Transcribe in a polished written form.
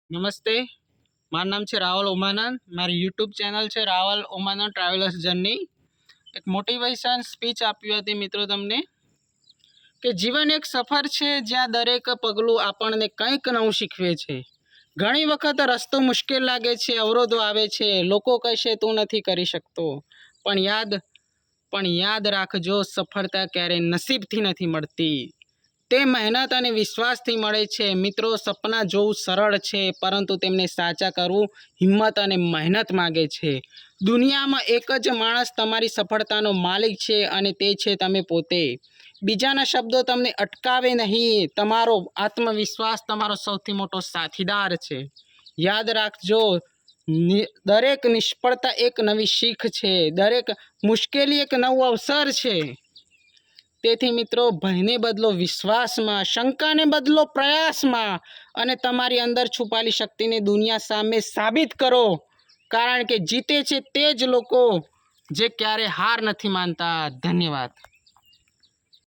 નમસ્તે, મારું નામ છે રાવલ ઓમાનંદ. મારી યુટ્યુબ ચેનલ છે રાવલ ઓમાનંદ ટ્રાવેલર્સ જર્ની. એક મોટિવેશન સ્પીચ આપી હતી મિત્રો તમને કે જીવન એક સફર છે જ્યાં દરેક પગલું આપણને કંઈક નવું શીખવે છે. ઘણી વખત રસ્તો મુશ્કેલ લાગે છે, અવરોધો આવે છે, લોકો કહેશે તું નથી કરી શકતો, પણ યાદ રાખજો, સફળતા ક્યારેય નસીબથી નથી મળતી, તે મહેનત અને વિશ્વાસથી મળે છે. મિત્રો, સપના જોવું સરળ છે, પરંતુ તેમને સાચા કરવું હિંમત અને મહેનત માગે છે. દુનિયામાં એક જ માણસ તમારી સફળતાનો માલિક છે અને તે છે તમે પોતે. બીજાના શબ્દો તમને અટકાવે નહીં. તમારો આત્મવિશ્વાસ તમારો સૌથી મોટો સાથીદાર છે. યાદ રાખજો, દરેક નિષ્ફળતા એક નવી શીખ છે, દરેક મુશ્કેલી એક નવો અવસર છે. તેથી મિત્રો, ભયને બદલો વિશ્વાસમાં, શંકાને બદલો પ્રયાસમાં અને તમારી અંદર છુપાયેલી શક્તિને દુનિયા સામે સાબિત કરો. કારણ કે જીતે છે તે જ લોકો જે ક્યારે હાર નથી માનતા. ધન્યવાદ.